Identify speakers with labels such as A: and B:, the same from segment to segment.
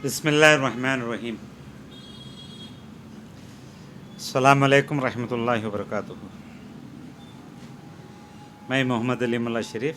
A: बिस्मिल्लाहिर्रहमानिर्रहीम। अस्सलामु अलैकुम रहमतुल्लाहि व बरकातुहू। मैं मोहम्मद अली मुल्ला शरीफ,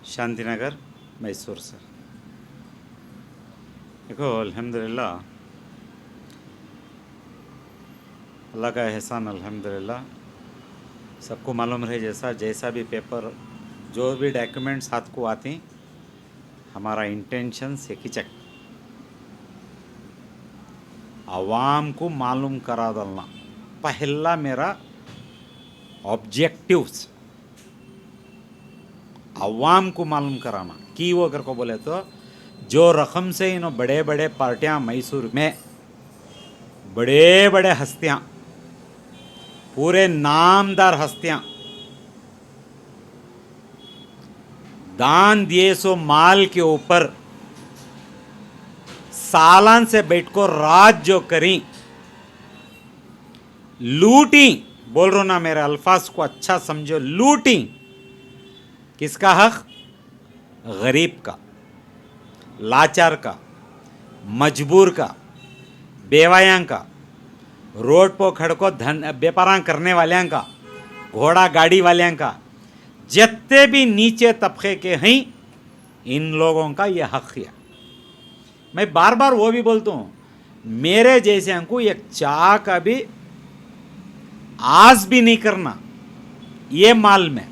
A: शांति नगर, मैसूर से। देखो, अल्हम्दुलिल्लाह, अल्लाह का एहसान अल्हम्दुलिल्लाह। सबको मालूम रहे जैसा भी पेपर, जो भी डॉक्यूमेंट्स हाथ को आते, हमारा इंटेंशन एक ही चक आवाम को मालूम करा डालना पहला मेरा ऑब्जेक्टिव्स। आवाम को मालूम कराना कि वो अगर को बोले तो जो रकम से इन बड़े बड़े पार्टियां मैसूर में, बड़े बड़े हस्तियां, पूरे नामदार हस्तियां दान दिए सो माल के ऊपर सालन से बैठ को राज जो करी, लूटी, बोल रहा ना, मेरे अल्फाज को अच्छा समझो, लूटी। किसका हक? गरीब का, लाचार का, मजबूर का, बेवायां का, रोड पर खड़को धन व्यापार करने वाले का, घोड़ा गाड़ी वाले का, जितने भी नीचे तबके के हैं, इन लोगों का ये हक है। मैं बार बार वो भी बोलता हूँ, मेरे जैसे को एक चाह का भी आस भी नहीं करना ये माल में,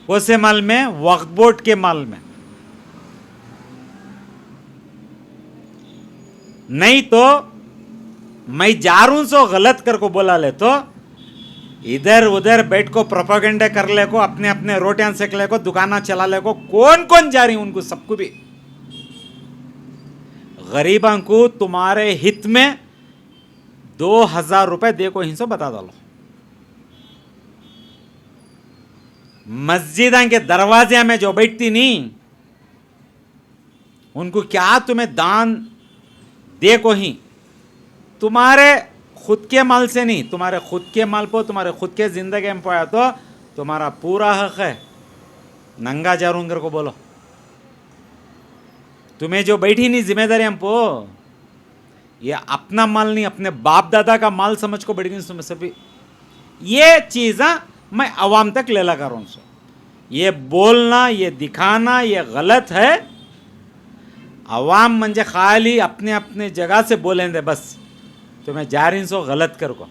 A: कोसे माल में, वक्फ बोर्ड के माल में। नहीं तो मैं जा रहा हूं सो गलत कर को बोला ले तो इधर उधर बैठ को प्रोपेगेंडा कर ले को, अपने अपने रोटियां सेक ले को, दुकाना चला ले को, कौन कौन जा रही उनको सबको भी। गरीबों को तुम्हारे हित में 2000 रुपए दे को हिंसो बता डालो। मस्जिद के दरवाजे में जो बैठती नहीं, उनको क्या तुम्हें दान दे को ही, तुम्हारे खुद के माल से नहीं, तुम्हारे खुद के माल पर, तुम्हारे खुद के जिंदगी में पाया तो तुम्हारा पूरा हक है। नंगा जारूंगर को बोलो, तुम्हें जो बैठी नहीं जिम्मेदारी हमको, ये अपना माल नहीं, अपने बाप दादा का माल समझ को बैठ गई तुम्हें सभी। ये चीज़ा मैं अवाम तक ले लगा रहा हूं। ये बोलना, ये दिखाना, ये गलत है। अवाम मंजे खाली अपने अपने जगह से बोलेंगे बस, तो मैं जा रही सो गलत कर को,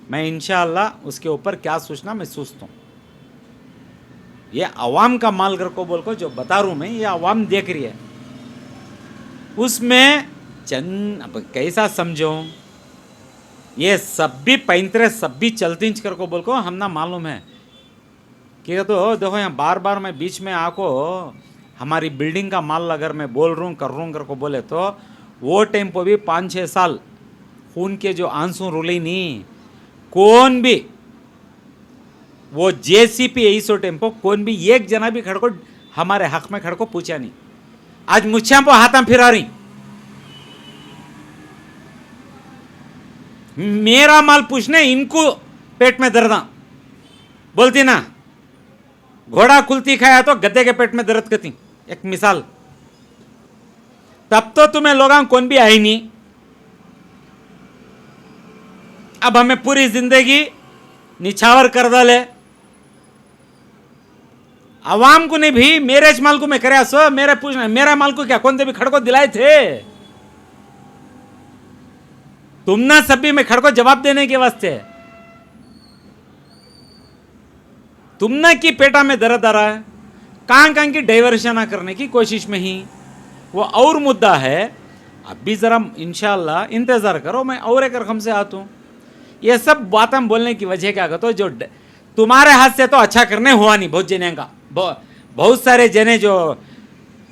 A: मैं इंशाअल्लाह उसके ऊपर क्या सोचना मैं सोचता हूँ। ये अवाम का माल कर को बोल को जो बता रहा हूँ मैं, ये अवाम देख रही है। उसमें चंद अब कैसा समझो, ये सब भी पैंतरे सब भी चलती कर को बोल को हम ना मालूम है कि तो देखो यहाँ बार बार मैं बीच में आको हमारी बिल्डिंग का माल अगर मैं बोल रहा हूँ कर रहा हूँ कर को बोले तो वो टाइम पर भी 5-6 साल खून के जो आंसू रुले नहीं, कौन भी वो जेसीपी ऐसो टाइम पर कौन भी एक जना भी खड़को हमारे हक में खड़को पूछा नहीं। आज मुझे पर हाथ फिरा रही, मेरा माल पूछने इनको पेट में दर्द बोलती ना, घोड़ा कुल्ती खाया तो गद्दे के पेट में दर्द करती, एक मिसाल। तब तो तुम्हें लोगों कौन भी आई नहीं। अब हमें पूरी जिंदगी निछावर कर डाले। अवाम को नहीं भी मेरे माल को मैं करे सो, मेरे पूछना मेरा माल को क्या कौन से भी खड़को दिलाए थे तुम ना, सभी में खड़को जवाब देने के वास्ते तुम ना की पेटा में दर्द आ रहा है, कहां कहां की डाइवर्शन करने की कोशिश में ही वो और मुद्दा है। अभी जरा इंशाल्लाह इंतजार करो, मैं और एक रकम से आता हूं। ये सब बातें बोलने की वजह क्या कहते हो, जो तुम्हारे हाथ से तो अच्छा करने हुआ नहीं, बहुत जने का, बहुत सारे जने जो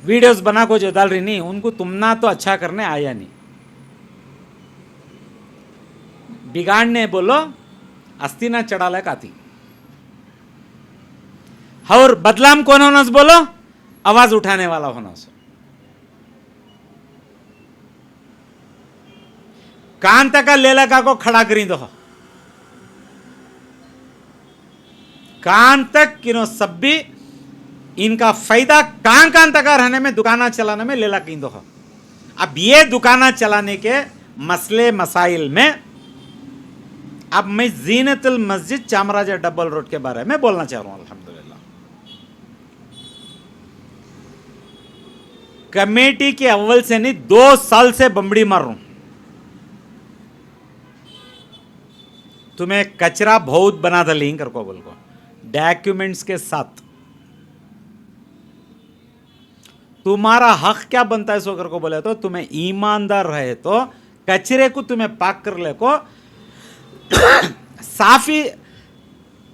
A: वीडियोस बना को जो डाल रही नहीं, उनको तुमना तो अच्छा करने आया नहीं। बिगाड़ने बोलो अस्ती ना चढ़ा ले काती, और बदलाम कौन होना बोलो, आवाज उठाने वाला होना। कान तक ले लगा को खड़ा करी दो, कान तक किनो सब भी इनका फायदा कान कान तक रहने में, दुकाना चलाने में ले ला कहीं दो। अब ये दुकाना चलाने के मसले मसाइल में अब मैं जीनतुल मस्जिद चामराजा डबल रोड के बारे में बोलना चाह रहा हूं। अल्हम्दुलिल्लाह कमेटी के अव्वल से नहीं 2 साल से बम्बड़ी मार रहा हूं। तुम्हें कचरा बहुत बना था लिंक कर को बोल को डॉक्यूमेंट्स के साथ तुम्हारा हक क्या बनता है सो कर को बोले तो तुम्हें ईमानदार रहे तो कचरे को तुम्हें पाक कर ले को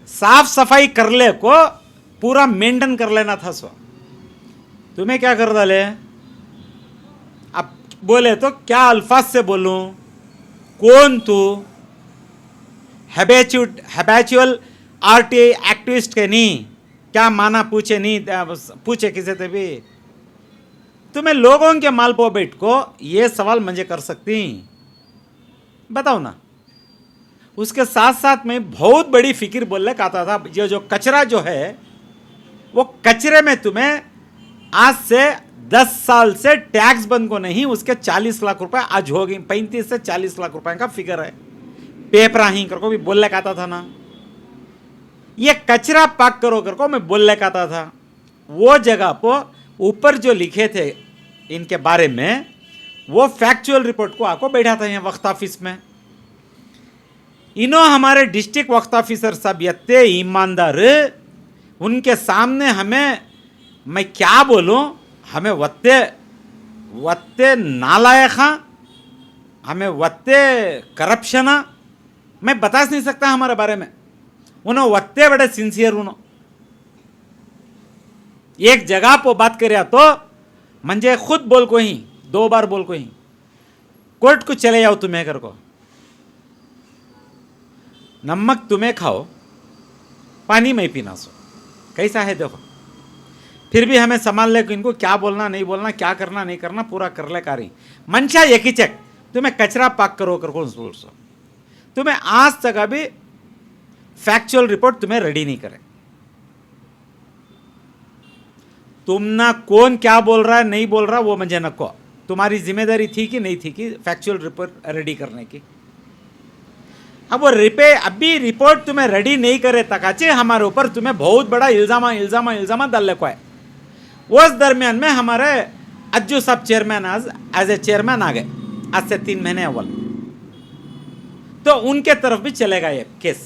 A: साफ सफाई कर ले को पूरा मेंटेन कर लेना था सो तुम्हें क्या कर डाले। अब बोले तो क्या अल्फाज से बोलूं, कौन तू हैबिचुअल आरटीआई एक्टिविस्ट के नहीं क्या माना पूछे नहीं पूछे किसी से भी तुम्हें लोगों के माल पो बैठ को ये सवाल मुझे कर सकती बताओ ना। उसके साथ साथ में बहुत बड़ी फिक्र बोलने का आता था जो कचरा जो है वो कचरे में तुम्हें आज से 10 साल से टैक्स बंद को नहीं उसके 40 लाख रुपए आज हो गई 35 से 40 लाख रुपए का फिगर है पेपर ही कर को भी बोलने का आता था ना। ये कचरा पाक करो कर को मैं बोलने का आता था वो जगह पर ऊपर जो लिखे थे इनके बारे में वो फैक्चुअल रिपोर्ट को आको बैठा था यहाँ वक्त ऑफिस में। इन्हों हमारे डिस्ट्रिक्ट वक्त ऑफिसर सब यत्ते ईमानदार उनके सामने हमें मैं क्या बोलूं हमें वत्ते वत्ते नालायक हमें वत्ते करप्शन मैं बता नहीं सकता हमारे बारे में। उन्होंने वत्ते बड़े सिंसियर उन्होंने एक जगह पर बात करे तो मंजे खुद बोल को ही 2 बार बोल को ही कोर्ट को चले जाओ तुम्हें कर को नमक तुम्हें खाओ पानी में पीना सो कैसा है देखो। फिर भी हमें संभाल ले इनको क्या बोलना नहीं बोलना क्या करना नहीं करना पूरा कर ले कारी मंशा एक ही चेक तुम्हें कचरा पाक करो कर को सो तुम्हें आज तक अभी फैक्चुअल रिपोर्ट तुम्हें रेडी नहीं करे। तुम ना कौन क्या बोल रहा है नहीं बोल रहा वो मुझे नको तुम्हारी जिम्मेदारी थी कि नहीं थी कि फैक्चुअल रिपोर्ट रेडी करने की। अब वो अभी रिपोर्ट तुम्हें रेडी नहीं करे तकाचे हमारे ऊपर तुम्हें बहुत बड़ा इल्जाम डालने को है। उस दरमियान में हमारे अज्जू साहब चेयरमैन आज एज ए चेयरमैन आ गए आज से 3 महीने अव्वल तो उनके तरफ भी चलेगा ये केस।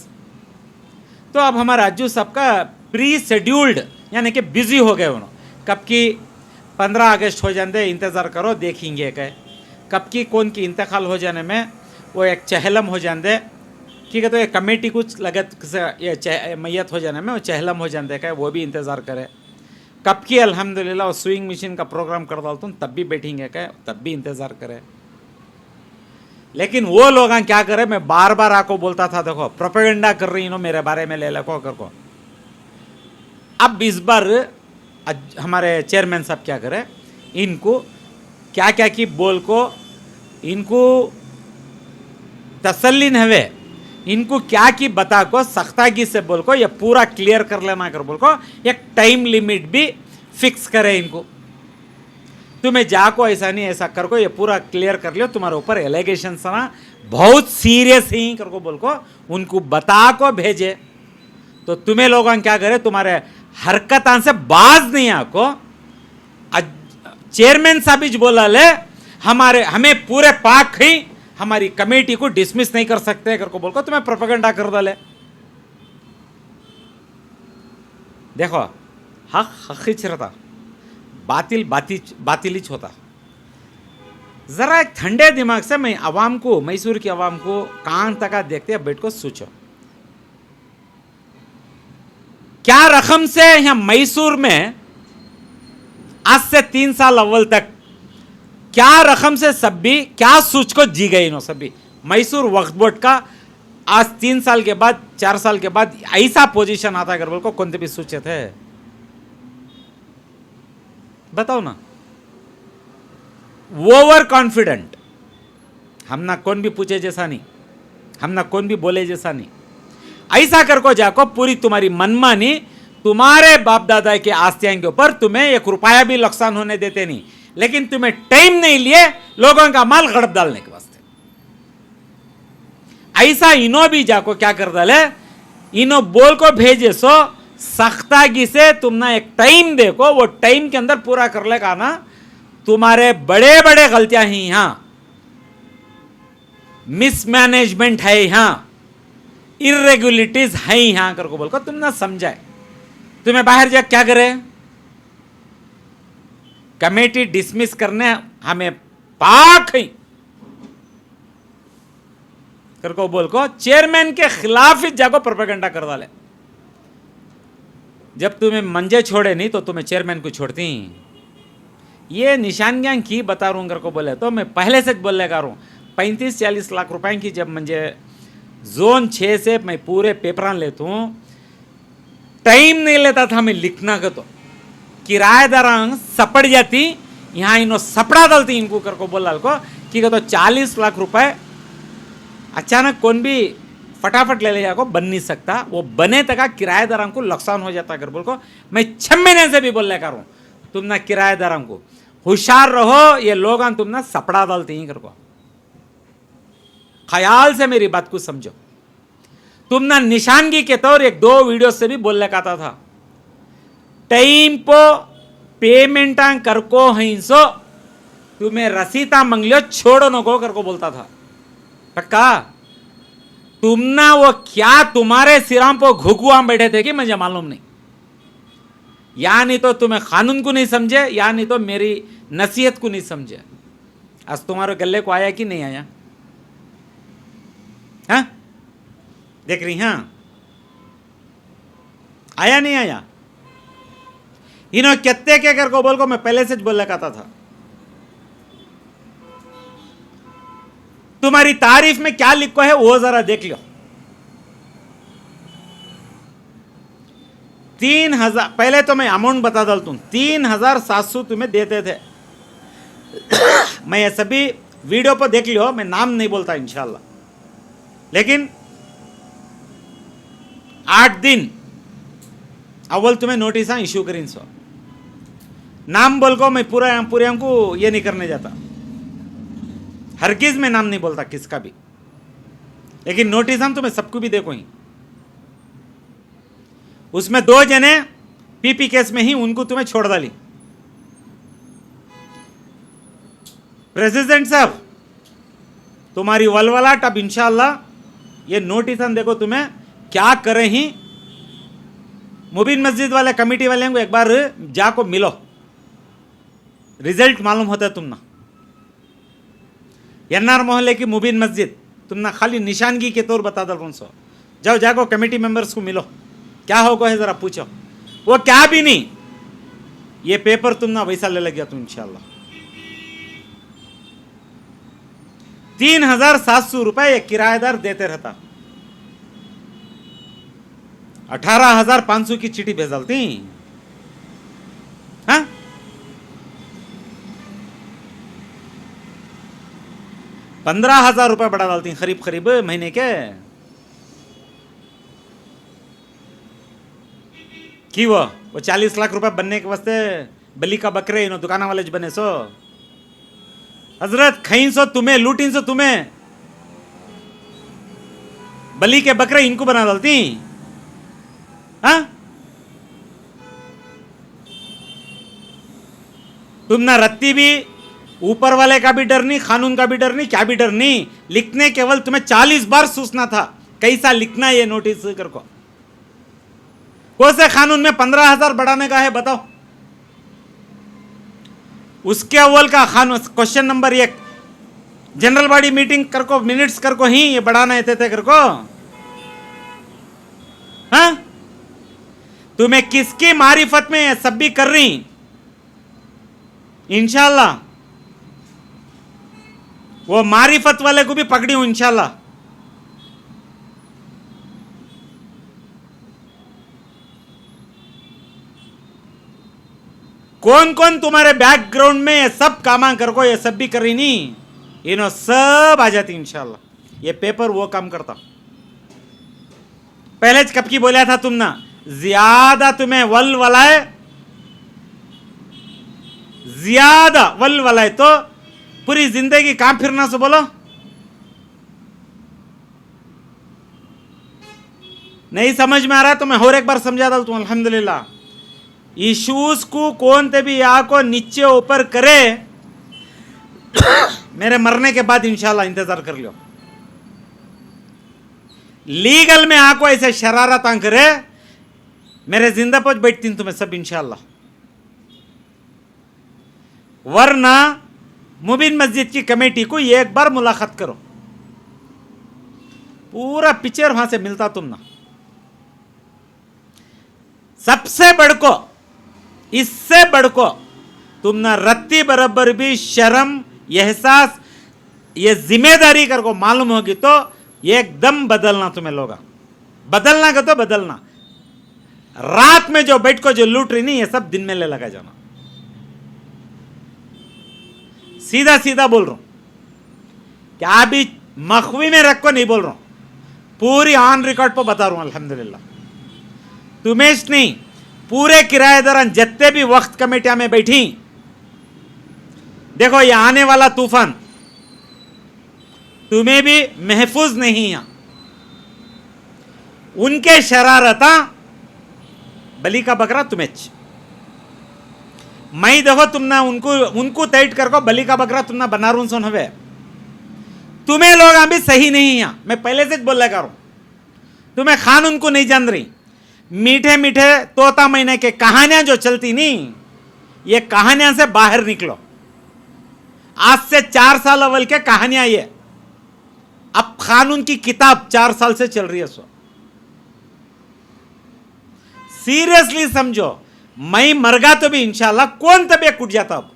A: तो अब हमारा अज्जू साहब का प्री शेड्यूल्ड यानी कि बिजी हो गए उन्होंने कब की 15 अगस्त हो जाने इंतज़ार करो देखेंगे क्या कब की कौन की इंतकाल हो जाने में वो एक चहलम हो जाते ठीक है। तो ये कमेटी कुछ लगत ये मैयत हो जाने में वो चहलम हो जाते क्या वो भी इंतज़ार करे कब की अल्हम्दुलिल्लाह वो स्विंग मशीन का प्रोग्राम कर डालता हूँ तब भी बैठेंगे क्या तब भी इंतज़ार करे। लेकिन वो लोग क्या करे मैं बार बार आको बोलता था देखो प्रोपेगेंडा कर रही नो मेरे बारे में ले लो कर को। अब इस बार हमारे चेयरमैन साहब क्या करे इनको क्या क्या की बोल को इनको तसल्ली नवे इनको क्या की बता को सख्तागी से बोल को ये पूरा क्लियर कर लेना कर बोल को एक टाइम लिमिट भी फिक्स करे इनको तुम्हें जाको ऐसा नहीं ऐसा कर को ये पूरा क्लियर कर लियो तुम्हारे ऊपर एलिगेशन ना बहुत सीरियस ही कर को बोल को उनको बता को भेजे। तो तुम्हें लोग क्या करे तुम्हारे हरकतां से बाज नहीं आको चेयरमैन साहब बोला ले हमें पूरे पाक ही हमारी कमेटी को डिसमिस नहीं कर सकते कर को बोल को तुम्हें प्रोपेगेंडा कर डाले। देखो हक हकीच रहता बातिल बातिलिच होता। जरा एक ठंडे दिमाग से मैं आवाम को मैसूर की आवाम को कान तक देखते बैठ को सोचो क्या रकम से यहाँ मैसूर में आज से 3 साल अव्वल तक क्या रकम से सभी क्या सोच को जी गई नो सभी मैसूर वक्फ बोर्ड का आज 3 साल के बाद 4 साल के बाद ऐसा पोजीशन आता अगर बोल को कौन भी सोचे थे बताओ ना। ओवर कॉन्फिडेंट हम ना कौन भी पूछे जैसा नहीं हम ना कौन भी बोले जैसा नहीं ऐसा कर को जाको पूरी तुम्हारी मनमानी तुम्हारे बाप दादा के आस्तियां के ऊपर तुम्हें 1 रुपया भी नुकसान होने देते नहीं। लेकिन तुम्हें टाइम नहीं लिए लोगों का माल गड़प डालने के वास्ते। ऐसा इनो भी जाको क्या कर डाले, इनो बोल को भेजे सो सख्तागी से तुम ना एक टाइम देखो, वो टाइम के अंदर पूरा कर लेगा ना, तुम्हारे बड़े बड़े गलतियां ही यहां, मिसमैनेजमेंट है यहां, इरेगुलरिटीज है यहां कर को बोल को तुम ना समझाए। तुम्हें बाहर जा क्या करे, कमेटी डिसमिस करने हमें पाक ही कर को बोल को चेयरमैन के खिलाफ ही जाको प्रोपेगेंडा कर डाले। जब तुम्हें मंजे छोड़े नहीं तो तुम्हें चेयरमैन को छोड़ती। ये निशानियां की बता रहा हूं कर को बोले तो मैं पहले से बोलने का हूं, 35-40 लाख रुपए की जब मुझे जोन 6 से मैं पूरे पेपर लेता हूं, टाइम नहीं लेता था मैं लिखना का, तो किराएदार सपड़ जाती, यहां इन्हों सपड़ा डालती इनको कर को बोल को कि तो 40 लाख रुपए अचानक कौन भी फटाफट ले ले को बन नहीं सकता, वो बने तक किराएदारों को नुकसान हो जाता कर बोल को मैं 6 महीने से भी बोलने का हूं, तुम ना किराएदारों को होशियार रहो, ये लोग तुम ना सपड़ा डालती हैं कर को। ख्याल से मेरी बात को समझो। तुम ना निशानगी के तौर 1-2 वीडियो से भी बोलने का था, टाइम पो पेमेंट कर को हिंसो, तुम्हें रसीता मंगलियो छोड़ो नको कर को बोलता था। पक्का तुम ना वो क्या तुम्हारे सिराम पर घुघुआ बैठे थे कि मुझे मालूम नहीं, या नहीं तो तुम्हें कानून को नहीं समझे, या नहीं तो मेरी नसीहत को नहीं समझे। आज तुम्हारे गले को आया कि नहीं आया? हाँ देख रही, हाँ आया नहीं आया? इन्हों कितने के कर को बोल को मैं पहले से बोल लगाता था। तुम्हारी तारीफ में क्या लिखो है वो जरा देख लो। 3,000 पहले तो मैं अमाउंट बता डालता हूं, 3,700 तुम्हें देते थे। मैं ये सभी वीडियो पर देख लियो, मैं नाम नहीं बोलता इंशाल्लाह, लेकिन 8 दिन अव्वल तुम्हें नोटिस इश्यू करीन सो, नाम बोल को मैं पूरे हमको ये नहीं करने जाता, हरगिज में नाम नहीं बोलता किसका भी, लेकिन नोटिस हम तुम्हें सबको भी देखो ही। उसमें 2 जने पीपी केस में ही उनको तुम्हें छोड़ डाली। प्रेसिडेंट साहब तुम्हारी वलवलाट अब इंशाल्लाह ये नोटिस हम देखो तुम्हें क्या करें ही। मुबीन मस्जिद वाले कमेटी वाले को एक बार जाको मिलो, रिजल्ट मालूम होता है तुम ना। एनआर मोहल्ले की मुबीन मस्जिद तुम ना खाली निशानगी के तौर बता दो कौन सो, जाओ जाको कमेटी मेंबर्स को मिलो, क्या होगा है जरा पूछो, वो क्या भी नहीं, ये पेपर तुम ना वैसा ले लग गया तुम इंशाल्लाह। 3,700 रुपए ये किराएदार देते रहता, 18,500 की चिट्ठी भेज डालती। हाँ 15,000 रुपए बढ़ा डालती करीब महीने के। की वो 40 लाख रुपए बनने के वास्ते बली का बकरे इन्हों दुकाना वाले बने सो। हजरत खईन सो तुम्हें, लूटिन सो तुम्हें, बली के बकरे इनको बना डालती। हाँ तुम ना रत्ती भी, ऊपर वाले का भी डर नहीं, कानून का भी डर नहीं, क्या भी डर नहीं, लिखने केवल तुम्हें 40 बार सोचना था कैसा लिखना ये नोटिस कर को। कौन से कानून में 15,000 बढ़ाने का है बताओ? उसके अव्वल का कानून question number 1 general body meeting कर को मिनट्स कर को ही ये बढ़ाना है कर को। हाँ तुम्हें किसकी मारिफत में ये सब भी कर रही, इंशाल्लाह वो मारिफत वाले को भी पकड़ी हूं इंशाल्लाह। कौन कौन तुम्हारे बैकग्राउंड में ये सब कामा कर को ये सब भी कर रही नहीं, इन्हों सब आ जाती इंशाल्लाह। ये पेपर वो काम करता। पहले कब की बोला था तुम ना, ज्यादा तुम्हें वल वलाए ज्यादा वल वाला है तो पूरी जिंदगी काम फिरना से बोलो, नहीं समझ में आ रहा है तो मैं और एक बार समझा डालता हूं। अल्हम्दुलिल्लाह, इश्यूज को कौन ते भी यहाँ को नीचे ऊपर करे, मेरे मरने के बाद इंशाल्लाह इंतजार कर लो। लीगल में आको ऐसे शरारत करे, मेरे जिंदा पहुंच बैठती हूं तुम्हें सब इंशाल्लाह। वरना मुबीन मस्जिद की कमेटी को एक बार मुलाकात करो, पूरा पिक्चर वहां से मिलता तुम ना। सबसे बढ़को, इससे बढ़को तुम ना रत्ती बराबर भी शर्म, एहसास, ये जिम्मेदारी कर को मालूम होगी तो एकदम बदलना तुम्हें लोग, बदलना का तो बदलना। रात में जो बैठ को जो लूट रही नहीं, ये सब दिन में ले लगा जाना। सीधा सीधा बोल रहा हूं, क्या अभी मखवी में रख को नहीं बोल रहा हूं, पूरी ऑन रिकॉर्ड पर बता रहा हूं। अल्हम्दुलिल्लाह, तुमेश नहीं, पूरे किराएदार जितने भी वक्त कमेटियां में बैठी, देखो ये आने वाला तूफान तुम्हें भी महफूज नहीं है। उनके शरारता बलि का बकरा तुम्हें, मैं देखो तुम ना उनको तैट कर को बलि का बकरा तुम ना बना रू सुन हवे, तुम्हें लोग अभी सही नहीं है। मैं पहले से बोल लगा रहा हूं, तुम्हें कानून को नहीं जान रही। मीठे मीठे तोता महीने के कहानियां जो चलती नहीं, ये कहानियां से बाहर निकलो। आज से 4 साल अव्वल के कहानियां ये, अब कानून की किताब 4 साल से चल रही है। सो सीरियसली समझो, मैं मर गया तो भी इंशाल्लाह कौन तबीयत कूट जाता। अब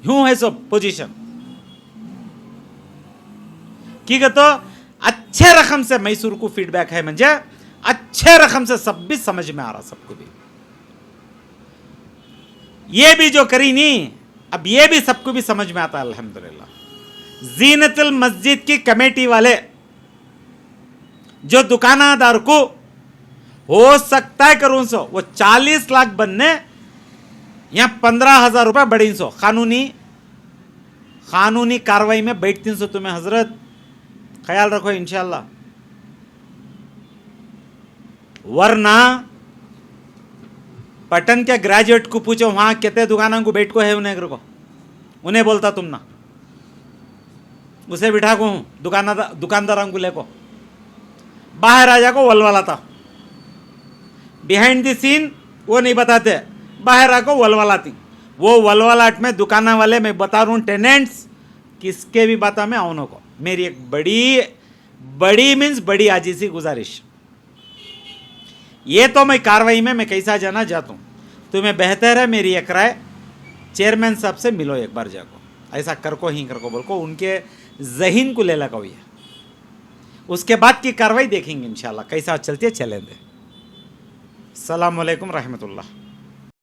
A: यूं है सब पोजीशन की तो अच्छे रकम से मैसूर को फीडबैक है, म्हणजे अच्छे रकम से सब भी समझ में आ रहा सबको भी। ये भी जो करी नहीं, अब ये भी सबको भी समझ में आता है अल्हम्दुलिल्लाह। जीनतुल मस्जिद की कमेटी वाले जो दुकानदार को हो सकता है करूं सो वो 40 लाख बनने या 15,000 रुपए बढ़ी सो, कानूनी कार्रवाई में बैठती सो तुम्हें हजरत ख्याल रखो इंशाल्लाह। वरना पटन के ग्रेजुएट को पूछो वहां कितने दुकानों को बैठ को है, उन्हें बोलता तुम ना, उसे बिठा को दुकानदारों को लेको बाहर आ जाको वलवाला था। बिहाइंड द सीन वो नहीं बताते, बाहर आको वलवालाती। वो वलवालाट में दुकाना वाले मैं बता रहा हूं, टेनेंट्स किसके भी बाता में आओ को। मेरी एक बड़ी मीन्स बड़ी आजीजी गुजारिश, ये तो मैं कार्रवाई में मैं कैसा जाना चाहता हूँ, तुम्हें बेहतर है मेरी एक राय, चेयरमैन साहब से मिलो एक बार जाको, ऐसा कर को ही कर को बोल को उनके जहीन को ले लगाओ, ये उसके बाद की कार्रवाई देखेंगे इंशाल्लाह कैसा चलती है, चलेंगे। अस्सलाम वालेकुम रहमतुल्लाह।